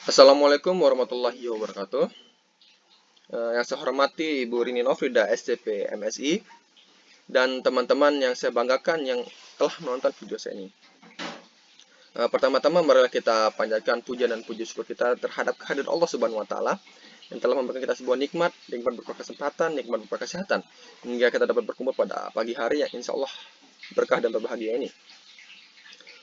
Assalamualaikum warahmatullahi wabarakatuh. Yang saya hormati Ibu Rini Nofrida, SCP MSI, dan teman-teman yang saya banggakan yang telah menonton video saya ini. Pertama-tama marilah kita panjatkan puja dan puji syukur kita terhadap kehadiran Allah Subhanahu wa taala yang telah memberikan kita sebuah nikmat berupa kesempatan, nikmat berupa kesehatan, hingga kita dapat berkumpul pada pagi hari yang insya Allah berkah dan berbahagia ini.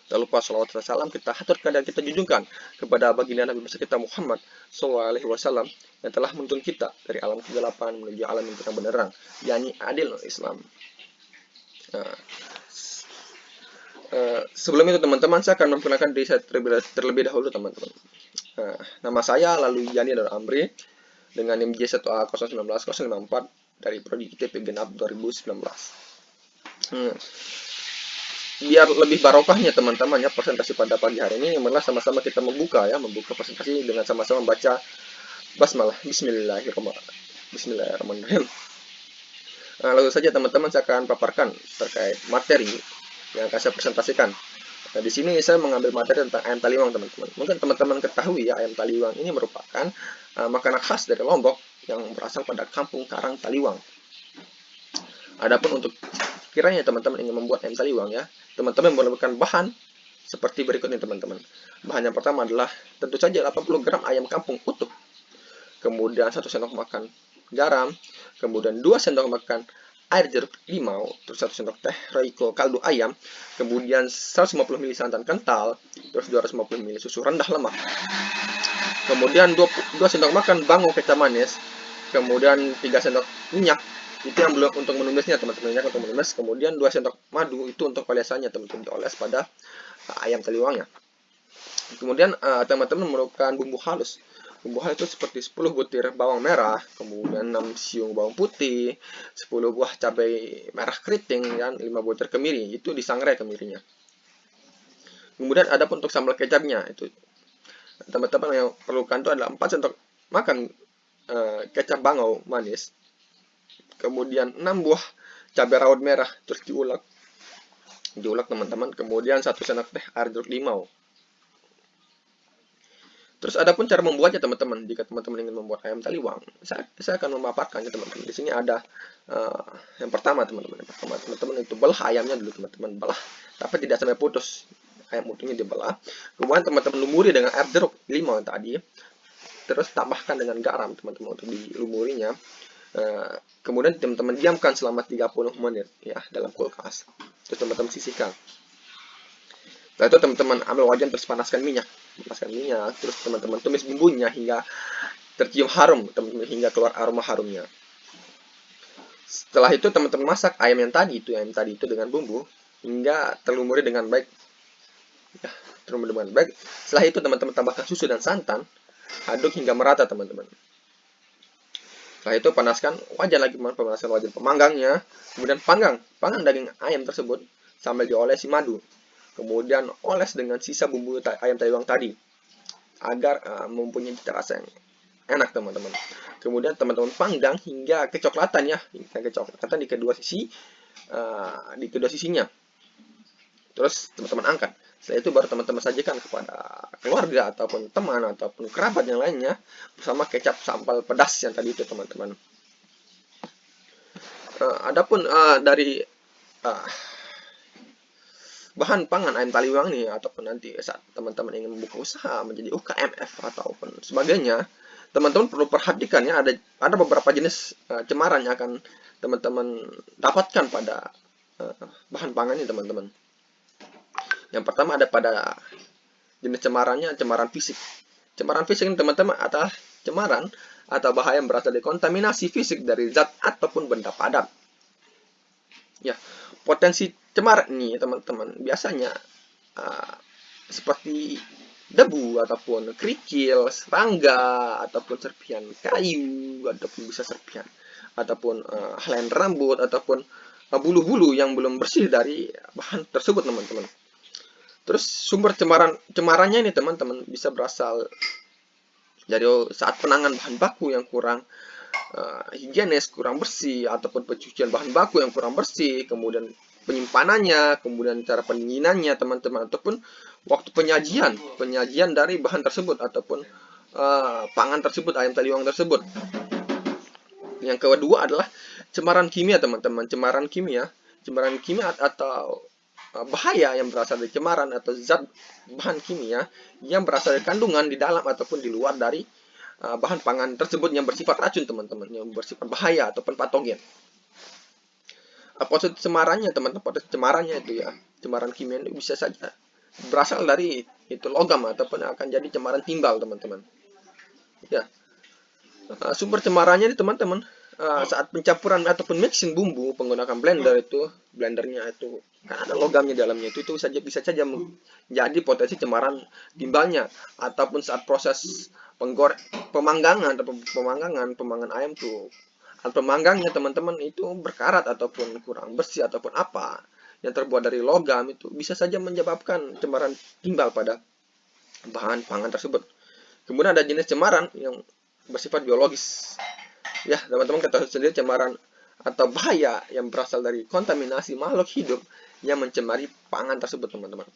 Tak lupa salawat dan salam kita haturkan dan kita junjungkan kepada baginda Nabi besar kita Muhammad SAW yang telah menuntun kita dari alam kegelapan menuju alam yang terang benderang, yakni adil Islam. Sebelum itu teman-teman, saya akan memperkenalkan diri saya terlebih dahulu teman-teman. Nama saya lalu Yani dan Amri dengan NIM J1A019054 dari Prodi ITP Genap 2019. Biar lebih barokahnya teman-teman ya presentasi pada pagi hari ini, marilah sama-sama kita membuka presentasi dengan sama-sama membaca basmalah. Bismillahirrahmanirrahim. Langsung saja teman-teman, saya akan paparkan terkait materi yang akan saya presentasikan. Di sini saya mengambil materi tentang ayam taliwang teman-teman. Mungkin teman-teman ketahui ya, ayam taliwang ini merupakan makanan khas dari Lombok yang berasal pada kampung Karang Taliwang. Adapun untuk kiranya teman-teman ingin membuat ayam taliwang ya, teman-teman membutuhkan bahan seperti berikut ini teman-teman. Bahan yang pertama adalah tentu saja 80 gram ayam kampung utuh. Kemudian 1 sendok makan garam, kemudian 2 sendok makan air jeruk limau, terus 1 sendok teh Royco kaldu ayam, kemudian 150 ml santan kental, terus 250 ml susu rendah lemak. Kemudian 2 sendok makan bango kecap manis, kemudian 3 sendok minyak. Itu yang belum untuk menumisnya teman-teman, minyak untuk menumis. Kemudian 2 sendok madu itu untuk olesannya teman-teman, dioles pada ayam taliwangnya. Kemudian teman-teman memerlukan bumbu halus. Bumbu halus itu seperti 10 butir bawang merah, kemudian 6 siung bawang putih, 10 buah cabai merah keriting, dan 5 butir kemiri. Itu disangrai kemirinya. Kemudian ada pun untuk sambal kecapnya, itu teman-teman yang perlukan itu adalah 4 sendok makan kecap bangau manis, kemudian 6 buah cabai rawit merah, terus diulek teman-teman. Kemudian 1 sendok teh air jeruk limau. Terus adapun cara membuatnya teman-teman, jika teman-teman ingin membuat ayam taliwang, saya akan memaparkannya teman-teman. Di sini ada yang pertama teman-teman. Teman-teman itu belah ayamnya dulu teman-teman, belah, tapi tidak sampai putus. Ayam utuhnya dibelah. Kemudian teman-teman lumuri dengan air jeruk limau yang tadi. Terus tambahkan dengan garam teman-teman untuk dilumurinya. Kemudian teman-teman diamkan selama 30 menit ya dalam kulkas. Terus teman-teman sisihkan. Setelah itu teman-teman ambil wajan, terus panaskan minyak, terus teman-teman tumis bumbunya hingga tercium harum teman-teman, hingga keluar aroma harumnya. Setelah itu teman-teman masak ayam tadi itu dengan bumbu hingga terlumuri dengan baik. Ya, Setelah itu teman-teman tambahkan susu dan santan, aduk hingga merata teman-teman. Setelah itu panaskan wajan pemanggangnya, kemudian panggang daging ayam tersebut sambil diolesi madu. Kemudian oles dengan sisa bumbu ayam taliwang tadi agar mempunyai cita rasa yang enak teman-teman. Kemudian teman-teman panggang hingga kecoklatan ya, di kedua sisinya. Terus teman-teman angkat. Setelah itu baru teman-teman sajikan kepada keluarga ataupun teman ataupun kerabat yang lainnya bersama kecap sambal pedas yang tadi itu teman-teman. Adapun dari bahan pangan ayam taliwang nih, ataupun nanti saat teman-teman ingin membuka usaha menjadi UKMF ataupun sebagainya, teman-teman perlu perhatikan ya, ada beberapa jenis cemaran yang akan teman-teman dapatkan pada bahan pangan ini teman-teman. Yang pertama ada pada jenis cemarannya, cemaran fisik. Cemaran fisik ini teman-teman adalah cemaran atau bahaya yang berasal dari kontaminasi fisik dari zat ataupun benda padat. Ya, potensi cemar ini teman-teman biasanya seperti debu ataupun kerikil, serangga ataupun serpihan kayu ataupun bisa serpihan ataupun helai rambut ataupun bulu-bulu yang belum bersih dari bahan tersebut teman-teman. Terus sumber cemarannya ini teman-teman bisa berasal dari saat penanganan bahan baku yang kurang higienis, kurang bersih, ataupun pencucian bahan baku yang kurang bersih, kemudian penyimpanannya, kemudian cara pendinginannya teman-teman, ataupun waktu penyajian dari bahan tersebut, ataupun pangan tersebut, ayam taliwang tersebut. Yang kedua adalah cemaran kimia, teman-teman. Cemaran kimia atau bahaya yang berasal dari cemaran atau zat bahan kimia yang berasal dari kandungan di dalam ataupun di luar dari bahan pangan tersebut yang bersifat racun, teman-teman, yang bersifat bahaya ataupun patogen. Potensi cemarannya, teman-teman, potensi cemarannya itu ya, cemaran kimia itu bisa saja berasal dari itu logam ataupun akan jadi cemaran timbal, teman-teman. Ya, sumber cemarannya ini, teman-teman, saat pencampuran ataupun mixing bumbu menggunakan blendernya itu kan ada logamnya di dalamnya, itu bisa saja menjadi potensi cemaran timbalnya, ataupun saat proses pemanggangan ayam tuh, atau pemanggangnya, teman-teman, itu berkarat ataupun kurang bersih ataupun apa yang terbuat dari logam, itu bisa saja menyebabkan cemaran timbal pada bahan pangan tersebut. Kemudian ada jenis cemaran yang bersifat biologis. Ya, teman-teman ketahui sendiri cemaran atau bahaya yang berasal dari kontaminasi makhluk hidup yang mencemari pangan tersebut, teman-teman.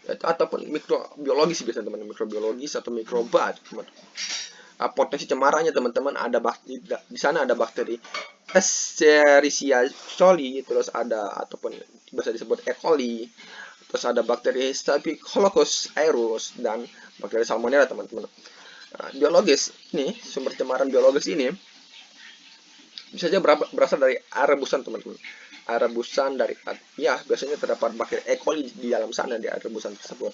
Ataupun mikrobiologis biasanya, teman-teman, mikrobiologis atau mikroba, teman-teman. Potensi cemarannya, teman-teman, ada di sana ada bakteri Escherichia coli, terus ada ataupun bisa disebut E. coli, terus ada bakteri Staphylococcus aureus dan bakteri Salmonella, teman-teman. Biologis ini, sumber cemaran biologis ini bisa saja berasal dari air rebusan, teman-teman. Air rebusan dari, ya, biasanya terdapat bakteri E. coli di dalam sana, di air rebusan tersebut.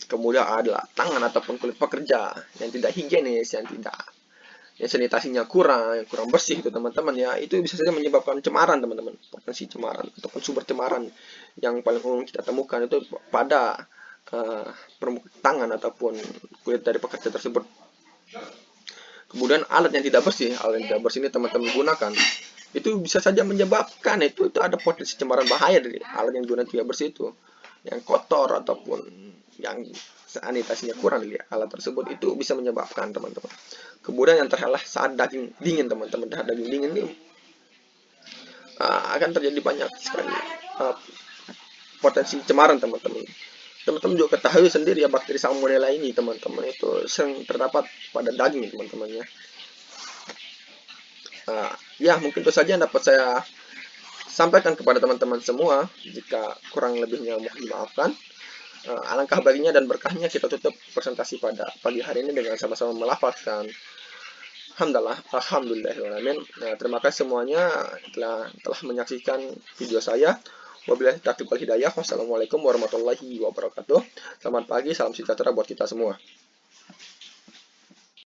Kemudian adalah tangan ataupun kulit pekerja yang tidak higienis, yang sanitasinya kurang bersih itu, teman-teman, ya, itu bisa saja menyebabkan cemaran, teman-teman. Potensi cemaran ataupun sumber cemaran yang paling umum kita temukan itu pada permukaan tangan ataupun kulit dari pekerja tersebut. Kemudian alat yang tidak bersih ini, teman-teman, gunakan itu bisa saja menyebabkan itu ada potensi cemaran bahaya dari alat yang digunakan tidak bersih itu, yang kotor ataupun yang sanitasinya kurang dari alat tersebut, itu bisa menyebabkan, teman-teman. Kemudian yang terakhir saat daging dingin, teman-teman. Saat daging dingin ini akan terjadi banyak sekali potensi cemaran, teman-teman. Teman-teman juga ketahui sendiri ya, bakteri Salmonella ini, teman-teman, itu sering terdapat pada daging, teman-teman, ya. Ya, mungkin itu saja yang dapat saya sampaikan kepada teman-teman semua. Jika kurang lebihnya mohon dimaafkan. Alangkah baginya dan berkahnya kita tutup presentasi pada pagi hari ini dengan sama-sama melafazkan alhamdulillahirrahmanirrahim. Terima kasih semuanya telah menyaksikan video saya. Wabillahi taufiq wal hidayah. Wassalamualaikum warahmatullahi wabarakatuh. Selamat pagi, salam sejahtera buat kita semua.